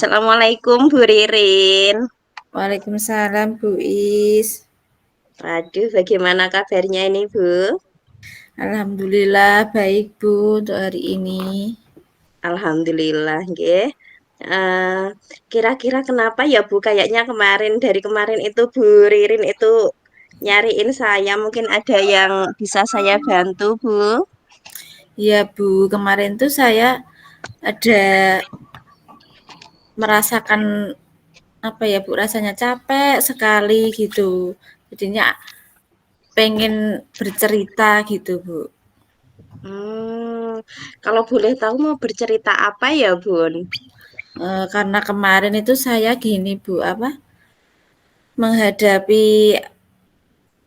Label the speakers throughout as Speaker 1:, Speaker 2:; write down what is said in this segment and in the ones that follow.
Speaker 1: Assalamualaikum Bu Ririn.
Speaker 2: Waalaikumsalam Bu Is.
Speaker 1: Waduh, bagaimana kabarnya ini Bu?
Speaker 2: Alhamdulillah baik Bu untuk hari ini.
Speaker 1: Alhamdulillah, nggih. Eh, Kira-kira kenapa ya Bu? Kayaknya dari kemarin itu Bu Ririn itu nyariin saya. Mungkin ada yang bisa saya bantu Bu.
Speaker 2: Ya Bu, kemarin tuh saya ada merasakan apa ya Bu, rasanya capek sekali gitu. Jadinya pengen bercerita gitu Bu.
Speaker 1: Hmm, Kalau boleh tahu mau bercerita apa ya Bun?
Speaker 2: Karena kemarin itu saya gini Bu, apa menghadapi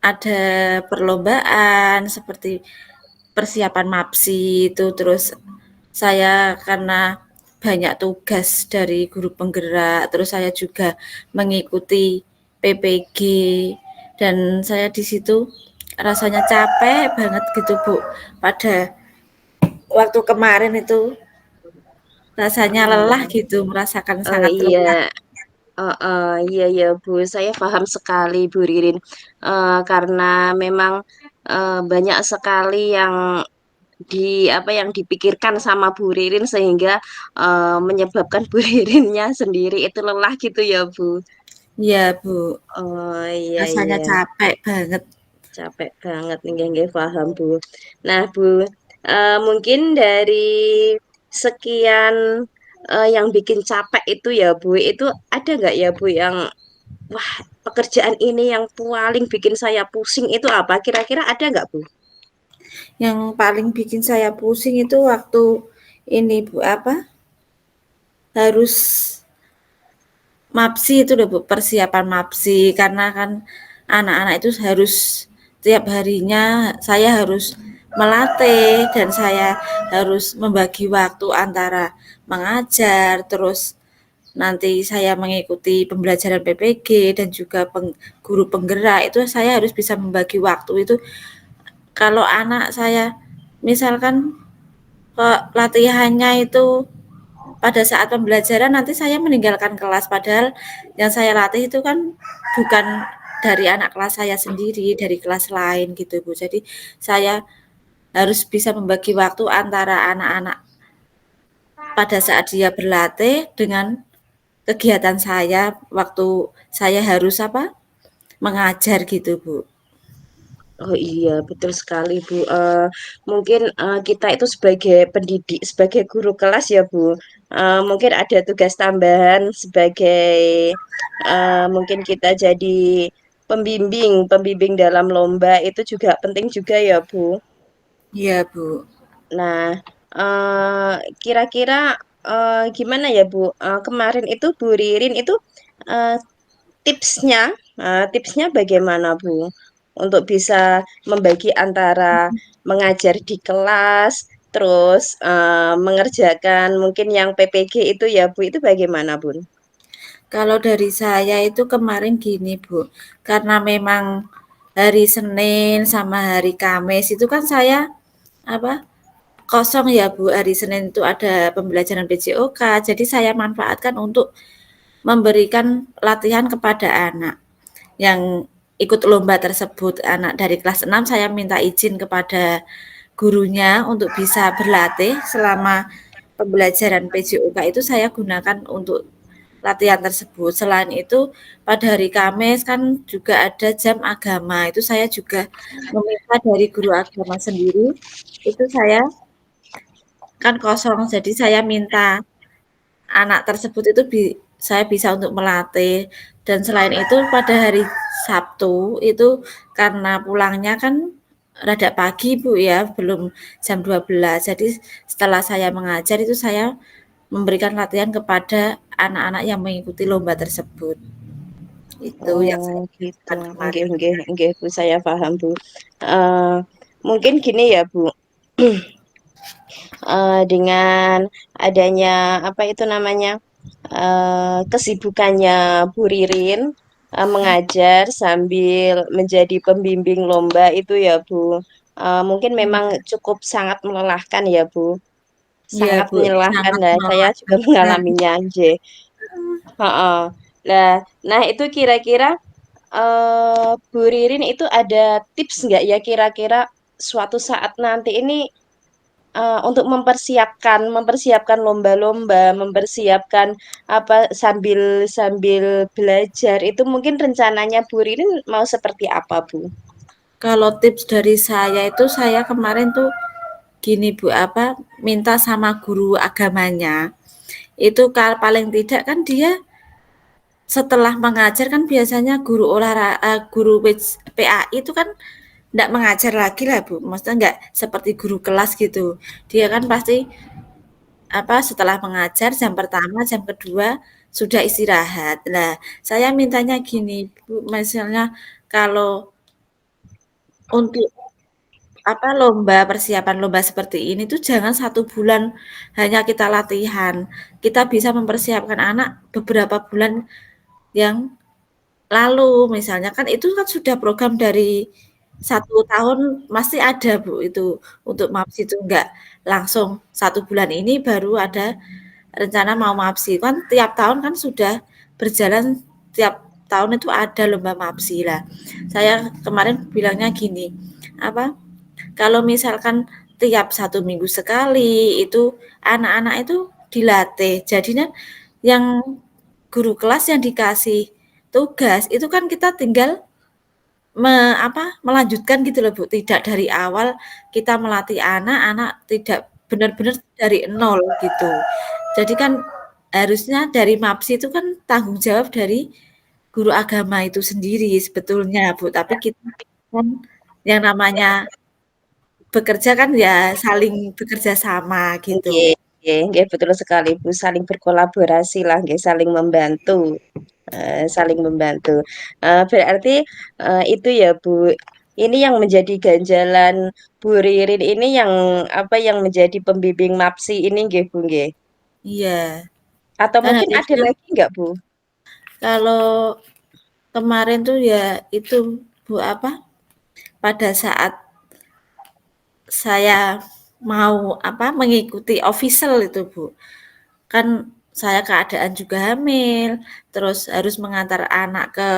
Speaker 2: ada perlombaan seperti persiapan MAPSI itu, terus saya karena banyak tugas dari guru penggerak, terus saya juga mengikuti PPG dan saya di situ rasanya capek banget gitu Bu. Pada waktu kemarin itu rasanya lelah
Speaker 1: Oh,
Speaker 2: gitu, merasakan
Speaker 1: oh
Speaker 2: sangat
Speaker 1: iya.
Speaker 2: lelah.
Speaker 1: Iya ya Bu, saya paham sekali Bu Ririn. Karena memang banyak sekali yang yang dipikirkan sama Bu Ririn sehingga menyebabkan Bu Ririnnya sendiri itu lelah gitu ya Bu.
Speaker 2: Iya Bu,
Speaker 1: Oh iya
Speaker 2: rasanya
Speaker 1: iya,
Speaker 2: capek banget.
Speaker 1: capek banget nih nggih paham Bu. Nah Bu, mungkin dari sekian yang bikin capek itu ya Bu, itu ada nggak ya Bu yang wah, pekerjaan ini yang paling bikin saya pusing itu apa? Kira-kira ada nggak, Bu?
Speaker 2: Yang paling bikin saya pusing itu waktu ini Bu, apa, harus MAPSI itu loh Bu, persiapan MAPSI karena kan anak-anak itu harus tiap harinya saya harus melatih dan saya harus membagi waktu antara mengajar, terus nanti saya mengikuti pembelajaran PPG dan juga guru penggerak itu saya harus bisa membagi waktu itu. Kalau anak saya misalkan latihannya itu pada saat pembelajaran nanti saya meninggalkan kelas padahal yang saya latih itu kan bukan dari anak kelas saya sendiri, dari kelas lain gitu Bu. Jadi saya harus bisa membagi waktu antara anak-anak pada saat dia berlatih dengan kegiatan saya waktu saya harus apa? Mengajar gitu Bu.
Speaker 1: Oh iya, betul sekali, Bu. Mungkin kita itu sebagai pendidik, sebagai guru kelas ya, Bu. Mungkin ada tugas tambahan sebagai mungkin kita jadi pembimbing dalam lomba itu juga penting juga ya, Bu.
Speaker 2: Iya Bu.
Speaker 1: Nah, kira-kira gimana ya, Bu? Kemarin itu Bu Ririn itu eh, tipsnya, tipsnya bagaimana, Bu? Untuk bisa membagi antara mengajar di kelas, terus mengerjakan mungkin yang PPG itu ya, Bu, itu bagaimana, Bun?
Speaker 2: Kalau dari saya itu kemarin gini Bu, karena memang hari Senin sama hari Kamis itu kan saya apa kosong ya Bu, hari Senin itu ada pembelajaran PJOK, jadi saya manfaatkan untuk memberikan latihan kepada anak yang ikut lomba tersebut. Anak dari kelas 6 saya minta izin kepada gurunya untuk bisa berlatih selama pembelajaran PJOK itu saya gunakan untuk latihan tersebut. Selain itu, pada hari Kamis kan juga ada jam agama. Itu saya juga meminta dari guru agama sendiri, itu saya kan kosong, jadi saya minta anak tersebut itu saya bisa untuk melatih. Dan selain itu pada hari Sabtu itu karena pulangnya kan rada pagi Bu ya, belum jam 12. Jadi setelah saya mengajar itu saya memberikan latihan kepada anak-anak yang mengikuti lomba tersebut. Itu yang saya
Speaker 1: Oh, gitu.
Speaker 2: lakukan
Speaker 1: Nggih,
Speaker 2: kemarin.
Speaker 1: nggih, nggih, Bu, saya paham, Bu. Eh, Mungkin gini ya, Bu. Dengan adanya apa itu namanya kesibukannya Bu Ririn mengajar sambil menjadi pembimbing lomba itu ya Bu. Mungkin memang cukup sangat melelahkan ya Bu.
Speaker 2: Iya
Speaker 1: Sangat
Speaker 2: Bu,
Speaker 1: melelahkan
Speaker 2: sangat
Speaker 1: lah. Saya juga
Speaker 2: melelahkan sekali.
Speaker 1: mengalaminya, Nje. Heeh. Nah nah itu kira-kira, Bu Ririn itu ada tips nggak ya kira-kira suatu saat nanti ini, untuk mempersiapkan mempersiapkan lomba-lomba, mempersiapkan apa, sambil sambil belajar itu mungkin rencananya Bu Ririn mau seperti apa, Bu?
Speaker 2: Kalau tips dari saya itu saya kemarin tuh gini Bu, apa, minta sama guru agamanya, itu paling tidak kan dia setelah mengajar kan biasanya guru PAI itu kan nggak mengajar lagi lah Bu, maksudnya nggak seperti guru kelas gitu. Dia kan pasti apa setelah mengajar jam pertama, jam kedua sudah istirahat. Nah, saya mintanya gini Bu, misalnya kalau untuk apa lomba persiapan lomba seperti ini tuh jangan 1 bulan hanya kita latihan. Kita bisa mempersiapkan anak beberapa bulan yang lalu misalnya kan itu kan sudah program dari 1 tahun masih ada Bu itu untuk MAPS itu enggak langsung 1 bulan ini baru ada rencana mau MAPSI kan tiap tahun kan sudah berjalan tiap tahun itu ada lomba MAPSI lah. Saya kemarin bilangnya gini, apa kalau misalkan tiap 1 minggu sekali itu anak-anak itu dilatih. Jadinya yang guru kelas yang dikasih tugas itu kan kita tinggal melanjutkan gitu loh Bu, tidak dari awal kita melatih anak, anak tidak benar-benar dari nol gitu. Jadi kan harusnya dari MAPSI itu kan tanggung jawab dari guru agama itu sendiri sebetulnya Bu, tapi kita kan yang namanya bekerja kan ya saling bekerja sama gitu.
Speaker 1: Nggih nggih nggih, betul sekali, Bu, saling berkolaborasi lah nggih, saling membantu, saling membantu. Berarti, itu ya, Bu, ini yang menjadi ganjalan Bu Ririn ini yang, apa, yang menjadi pembimbing MAPSI ini nggih, Bu, nggih?
Speaker 2: Iya,
Speaker 1: Atau
Speaker 2: kan
Speaker 1: mungkin ada
Speaker 2: harusnya
Speaker 1: lagi nggak, Bu?
Speaker 2: kalau kemarin tuh ya itu Bu, apa, pada saat saya mau, apa, mengikuti official itu Bu, kan saya keadaan juga hamil, terus harus mengantar anak ke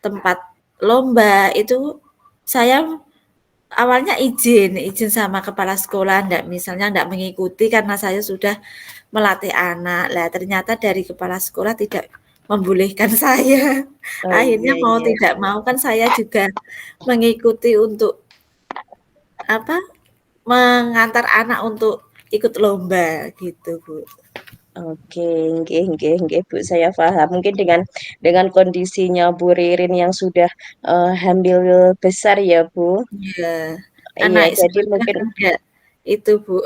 Speaker 2: tempat lomba, itu saya awalnya izin sama kepala sekolah ndak misalnya ndak mengikuti karena saya sudah melatih anak. Lah ternyata dari kepala sekolah tidak membolehkan saya.
Speaker 1: Oh,
Speaker 2: Akhirnya
Speaker 1: iya
Speaker 2: mau
Speaker 1: iya.
Speaker 2: tidak mau kan saya juga mengikuti untuk apa, mengantar anak untuk ikut lomba gitu, Bu.
Speaker 1: Oke, nggih nggih nggih, Bu, saya paham. Mungkin dengan kondisinya Bu Ririn yang sudah, hamil besar ya, Bu.
Speaker 2: Iya,
Speaker 1: Iya,
Speaker 2: anak
Speaker 1: jadi
Speaker 2: sebenarnya
Speaker 1: mungkin
Speaker 2: kan ada itu, Bu.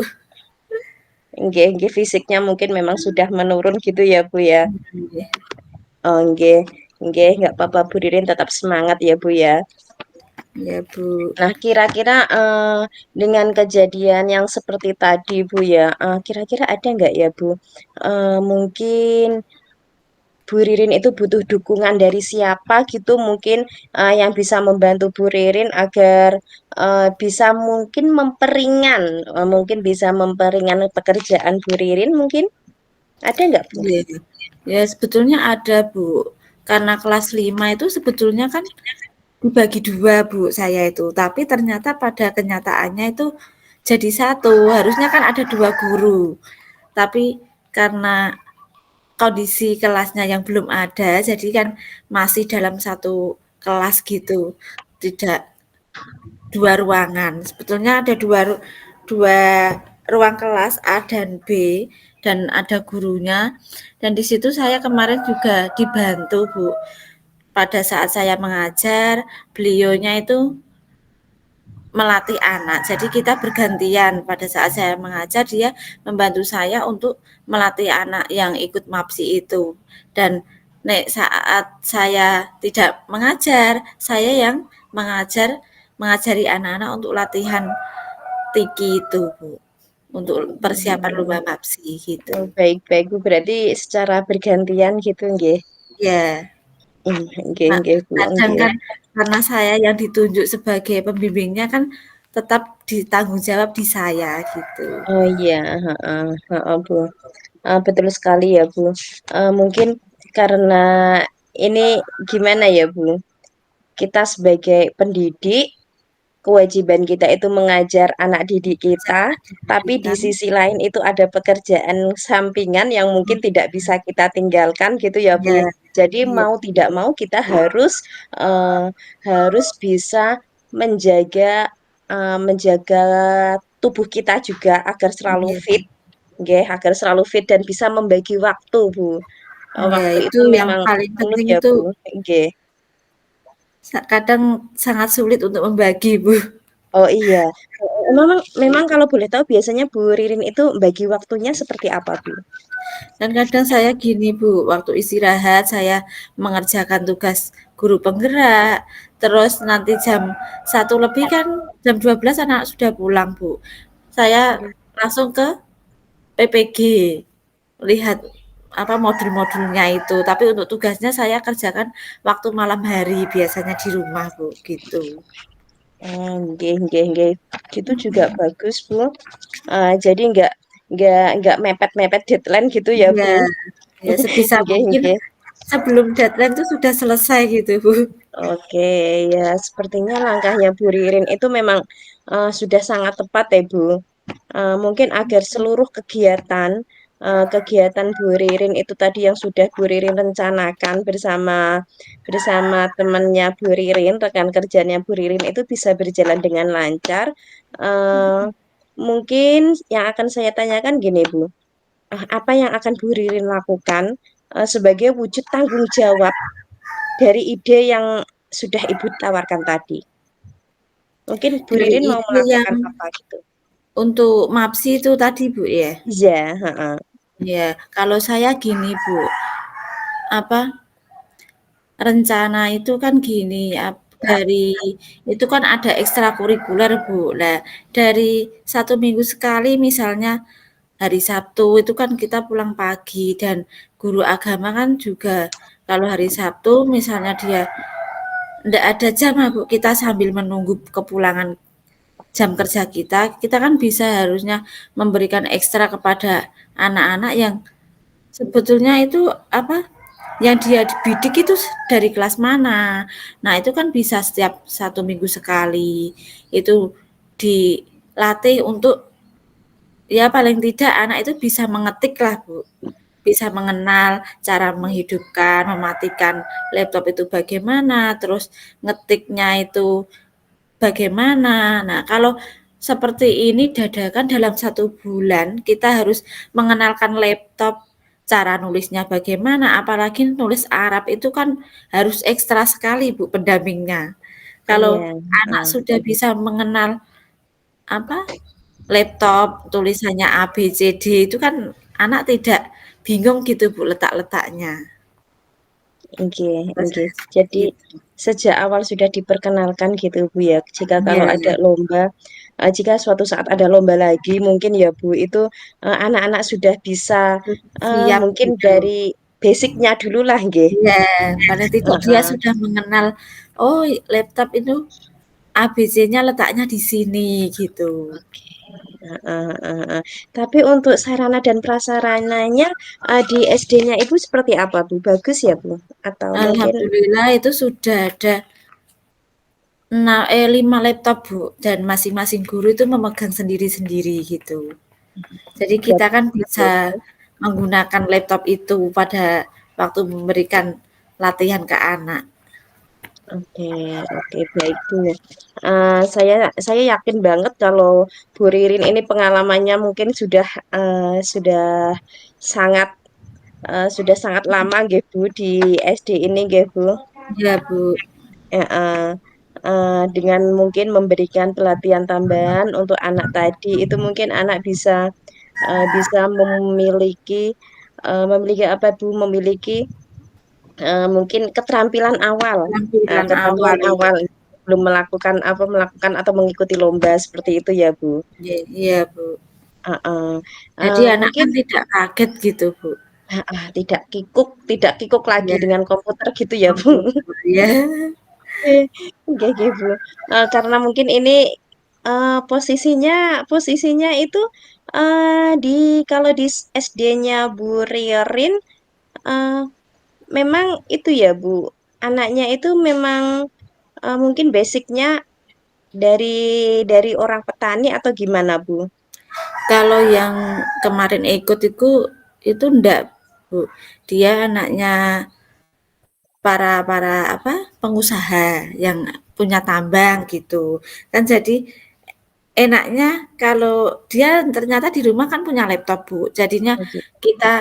Speaker 1: nggih nggih, fisiknya mungkin memang sudah menurun gitu ya, Bu, ya?
Speaker 2: Iya,
Speaker 1: Oh, nggih nggih, nggak apa-apa, Bu Ririn tetap semangat ya, Bu, ya.
Speaker 2: iya, Bu.
Speaker 1: Nah, kira-kira, dengan kejadian yang seperti tadi, Bu, ya, kira-kira ada nggak ya, Bu, mungkin Bu Ririn itu butuh dukungan dari siapa gitu mungkin, yang bisa membantu Bu Ririn agar, bisa mungkin bisa memperingan pekerjaan Bu Ririn mungkin? Ada nggak, Bu?
Speaker 2: Iya. Ya sebetulnya ada, Bu. Karena kelas 5 itu sebetulnya kan dibagi 2 Bu, saya itu. Tapi ternyata pada kenyataannya itu jadi satu. Harusnya kan ada 2 guru. Tapi karena kondisi kelasnya yang belum ada, jadi kan masih dalam satu kelas gitu. Tidak 2 ruangan. Sebetulnya ada 2 ruang kelas A dan B dan ada gurunya. Dan di situ saya kemarin juga dibantu, Bu. Pada saat saya mengajar, beliaunya itu melatih anak. Jadi kita bergantian. Pada saat saya mengajar, dia membantu saya untuk melatih anak yang ikut MAPSI itu. Dan saat saya tidak mengajar, saya yang mengajari anak-anak untuk latihan tiki itu, Bu. Untuk persiapan lomba MAPSI gitu.
Speaker 1: Oh, baik baik, Bu, berarti secara bergantian gitu nggih?
Speaker 2: Ya,
Speaker 1: Nggih
Speaker 2: Kak,
Speaker 1: nggih, Bu,
Speaker 2: kadang
Speaker 1: nggih.
Speaker 2: kan karena saya yang ditunjuk sebagai pembimbingnya kan tetap ditanggung jawab di saya gitu.
Speaker 1: Oh, iya, heeh heeh, Bu. Betul sekali ya, Bu. Mungkin karena ini gimana ya Bu, kita sebagai pendidik, kewajiban kita itu mengajar anak didik kita,
Speaker 2: Anak didik
Speaker 1: tapi di
Speaker 2: kita.
Speaker 1: sisi lain itu ada pekerjaan sampingan yang mungkin tidak bisa kita tinggalkan gitu ya
Speaker 2: Iya,
Speaker 1: Bu. Jadi
Speaker 2: iya,
Speaker 1: mau tidak mau kita eh, harus bisa menjaga menjaga tubuh kita juga agar selalu
Speaker 2: iya,
Speaker 1: fit, nggih, agar selalu fit dan bisa membagi waktu Bu.
Speaker 2: iya,
Speaker 1: Waktu
Speaker 2: itu
Speaker 1: itu
Speaker 2: yang
Speaker 1: memang
Speaker 2: paling
Speaker 1: perlu
Speaker 2: penting
Speaker 1: ya
Speaker 2: itu
Speaker 1: Bu, nggih.
Speaker 2: kadang sangat sulit untuk membagi, Bu.
Speaker 1: Oh iya. Memang memang kalau boleh tahu biasanya Bu Ririn itu bagi waktunya seperti apa, Bu?
Speaker 2: Dan kadang saya gini Bu, waktu istirahat saya mengerjakan tugas guru penggerak, terus nanti jam 1 lebih kan jam 12 anak sudah pulang Bu. Saya langsung ke PPG, lihat apa modul-modulnya itu. Tapi untuk tugasnya saya kerjakan waktu malam hari biasanya di rumah Bu, gitu.
Speaker 1: Oh, nggih nggih nggih. Gitu juga bagus, Bu. Jadi nggak mepet-mepet deadline gitu ya,
Speaker 2: Iya,
Speaker 1: Bu?
Speaker 2: ya sebisa
Speaker 1: Nggih
Speaker 2: mungkin
Speaker 1: nggih.
Speaker 2: sebelum deadline itu sudah selesai gitu Bu.
Speaker 1: Oke, ya sepertinya langkahnya Bu Ririn itu memang sudah sangat tepat ya, Bu. Mungkin agar seluruh kegiatan Bu Ririn itu tadi yang sudah Bu Ririn rencanakan bersama bersama temannya Bu Ririn, rekan kerjanya Bu Ririn itu bisa berjalan dengan lancar. Eh, Mungkin yang akan saya tanyakan gini Bu, apa yang akan Bu Ririn lakukan sebagai wujud tanggung jawab dari ide yang sudah Ibu tawarkan tadi? Mungkin Bu
Speaker 2: Dari
Speaker 1: Ririn mau
Speaker 2: ide yang
Speaker 1: melakukan apa gitu?
Speaker 2: untuk MAPSI itu tadi Bu ya?
Speaker 1: Iya, heeh.
Speaker 2: Ya, kalau saya gini Bu, apa rencana itu kan gini, dari itu kan ada ekstrakurikuler Bu. Nah, dari 1 minggu sekali misalnya hari Sabtu itu kan kita pulang pagi dan guru agama kan juga kalau hari Sabtu misalnya dia ndak ada jam Bu, kita sambil menunggu kepulangan jam kerja kita, kita kan bisa harusnya memberikan ekstra kepada anak-anak yang sebetulnya itu apa, yang dia dibidik itu dari kelas mana. Nah, itu kan bisa setiap 1 minggu sekali. Itu dilatih untuk ya paling tidak anak itu bisa mengetik lah Bu. Bisa mengenal cara menghidupkan, mematikan laptop itu bagaimana, terus ngetiknya itu bagaimana. Nah, kalau seperti ini dadakan dalam 1 bulan kita harus mengenalkan laptop, cara nulisnya bagaimana, apalagi nulis Arab itu kan harus ekstra sekali Bu pendampingnya. Kalau
Speaker 1: Iya,
Speaker 2: anak
Speaker 1: heeh.
Speaker 2: sudah bisa mengenal apa, laptop tulisannya A, B, C, D itu kan anak tidak bingung gitu Bu letak-letaknya.
Speaker 1: Nggih
Speaker 2: Kalau
Speaker 1: nggih.
Speaker 2: saya seperti
Speaker 1: Jadi
Speaker 2: itu.
Speaker 1: sejak awal sudah diperkenalkan gitu Bu ya, jika kalau
Speaker 2: Iya,
Speaker 1: ada lomba, jika suatu saat ada lomba lagi mungkin ya Bu, itu, anak-anak sudah bisa,
Speaker 2: siap
Speaker 1: mungkin
Speaker 2: gitu.
Speaker 1: dari basic-nya dululah nggih.
Speaker 2: Iya, paling tidak dia
Speaker 1: Heeh.
Speaker 2: sudah mengenal, oh laptop itu ABC-nya letaknya di sini gitu.
Speaker 1: Oke, heeh heeh heeh. Tapi untuk sarana dan prasarananya, di SD-nya Ibu seperti apa Bu? Bagus ya Bu? Atau mungkin
Speaker 2: Alhamdulillah itu sudah ada 5 laptop Bu, dan masing-masing guru itu memegang sendiri-sendiri gitu. Jadi kita
Speaker 1: berarti
Speaker 2: kan
Speaker 1: ya
Speaker 2: bisa
Speaker 1: Bu?
Speaker 2: menggunakan laptop itu pada waktu memberikan latihan ke anak.
Speaker 1: Oke, oke, baik Bu. Saya yakin banget kalau Bu Ririn ini pengalamannya mungkin sudah sangat sudah sangat lama nggih Bu di SD ini nggih Bu.
Speaker 2: Iya Bu,
Speaker 1: Heeh. Dengan mungkin memberikan pelatihan tambahan untuk anak tadi, itu mungkin anak bisa memiliki apa Bu, memiliki mungkin keterampilan awal,
Speaker 2: tampilan
Speaker 1: keterampilan
Speaker 2: awal iya.
Speaker 1: awal sebelum melakukan atau mengikuti lomba seperti itu ya, Bu.
Speaker 2: Iya iya Bu.
Speaker 1: Heeh.
Speaker 2: Jadi anak
Speaker 1: Mungkin
Speaker 2: kan tidak kaget gitu Bu.
Speaker 1: heeh, tidak kikuk lagi
Speaker 2: Iya,
Speaker 1: dengan komputer gitu ya, Bu.
Speaker 2: komputer ya.
Speaker 1: Nggih nggih, Bu. Karena mungkin ini, posisinya itu, di kalau di SD-nya Bu Ririn, eee memang itu ya Bu, anaknya itu memang mungkin basicnya dari orang petani atau gimana Bu?
Speaker 2: Kalau yang kemarin ikut itu ndak, Bu. Dia anaknya para para apa, pengusaha yang punya tambang gitu. Kan jadi enaknya kalau dia ternyata di rumah kan punya laptop, Bu. Jadinya
Speaker 1: Oke,
Speaker 2: kita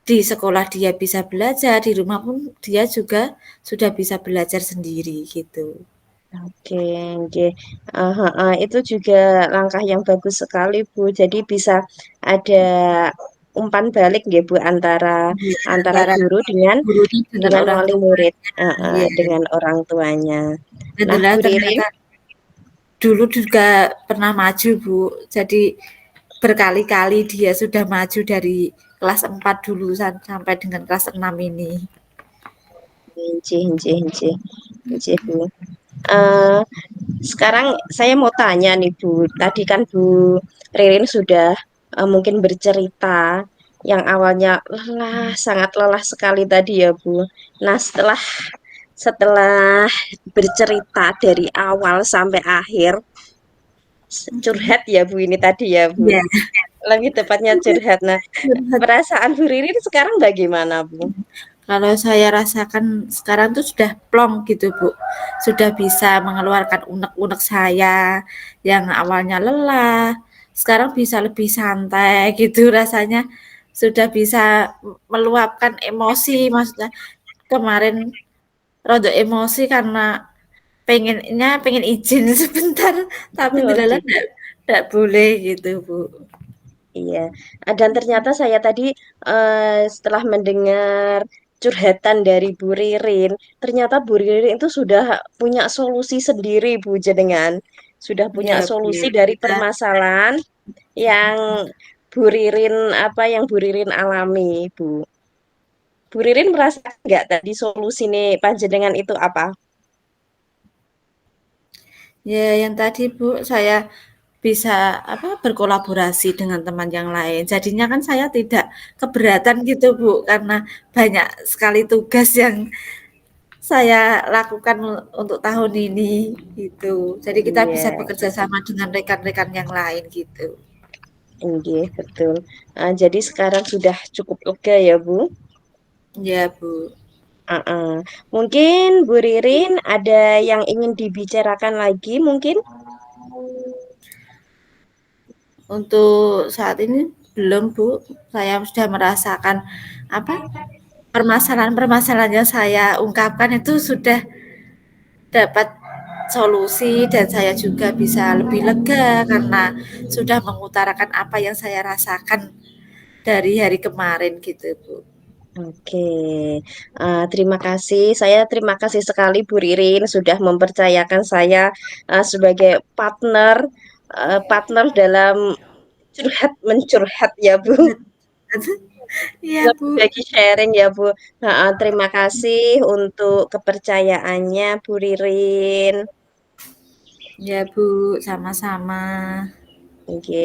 Speaker 2: di sekolah dia bisa belajar, di rumah pun dia juga sudah bisa belajar sendiri gitu.
Speaker 1: oke, oke. Itu juga langkah yang bagus sekali Bu. Jadi bisa ada umpan balik ya Bu antara
Speaker 2: Iya,
Speaker 1: antara
Speaker 2: antara
Speaker 1: guru dengan
Speaker 2: gurunya dengan orang
Speaker 1: wali
Speaker 2: tua.
Speaker 1: murid,
Speaker 2: Iya,
Speaker 1: dengan orang tuanya. Nah,
Speaker 2: adalah
Speaker 1: Bu Ririn,
Speaker 2: ternyata dulu juga pernah maju, Bu. Jadi berkali-kali dia sudah maju dari kelas 4 dulu sampai dengan kelas 6 ini.
Speaker 1: Inci, inci, inci, inci Bu. Eh, Sekarang saya mau tanya nih Bu, tadi kan Bu Ririn sudah mungkin bercerita yang awalnya lelah, sangat lelah sekali tadi ya Bu. Nah, setelah setelah bercerita dari awal sampai akhir, curhat ya Bu ini tadi ya Bu.
Speaker 2: Iya,
Speaker 1: Lebih tepatnya curhat. Nah,
Speaker 2: curhat.
Speaker 1: perasaan Bu Ririn sekarang bagaimana Bu?
Speaker 2: Kalau saya rasakan sekarang tuh sudah plong gitu, Bu. Sudah bisa mengeluarkan unek-unek saya yang awalnya lelah, sekarang bisa lebih santai gitu rasanya. Sudah bisa meluapkan emosi, maksudnya kemarin rodok emosi karena pengen izin sebentar, tapi
Speaker 1: Oh
Speaker 2: ndelalah
Speaker 1: gitu.
Speaker 2: ndak boleh gitu, Bu.
Speaker 1: Iya, dan ternyata saya tadi setelah mendengar curhatan dari Bu Ririn, ternyata Bu Ririn itu sudah punya solusi sendiri, Bu Jenengan. Sudah punya
Speaker 2: Iya, Bu.
Speaker 1: solusi dari
Speaker 2: Kita
Speaker 1: permasalahan yang yang Bu Ririn alami, Bu. Bu Ririn merasa nggak tadi solusi nih panjenengan itu apa?
Speaker 2: ya yang tadi, Bu, saya bisa apa berkolaborasi dengan teman yang lain. Jadinya kan saya tidak keberatan gitu, Bu, karena banyak sekali tugas yang saya lakukan untuk tahun ini gitu. Jadi kita bisa
Speaker 1: Iya,
Speaker 2: bekerja sama dengan rekan-rekan yang lain gitu.
Speaker 1: iya betul. Jadi sekarang sudah cukup lega ya, Bu.
Speaker 2: Ya, Bu.
Speaker 1: Uh-uh. Mungkin Bu Ririn ada yang ingin dibicarakan lagi mungkin?
Speaker 2: Untuk saat ini belum, Bu. Saya sudah merasakan apa permasalahan-permasalahan yang saya ungkapkan itu sudah dapat solusi dan saya juga bisa lebih lega karena sudah mengutarakan apa yang saya rasakan dari hari kemarin gitu, Bu.
Speaker 1: Oke, terima kasih. Saya terima kasih sekali Bu Ririn sudah mempercayakan saya sebagai partner dalam curhat mencurhat ya Bu.
Speaker 2: Iya, Bu.
Speaker 1: Berbagi sharing ya Bu. Terima kasih untuk kepercayaannya Bu Ririn.
Speaker 2: Ya, Bu, sama-sama.
Speaker 1: Oke.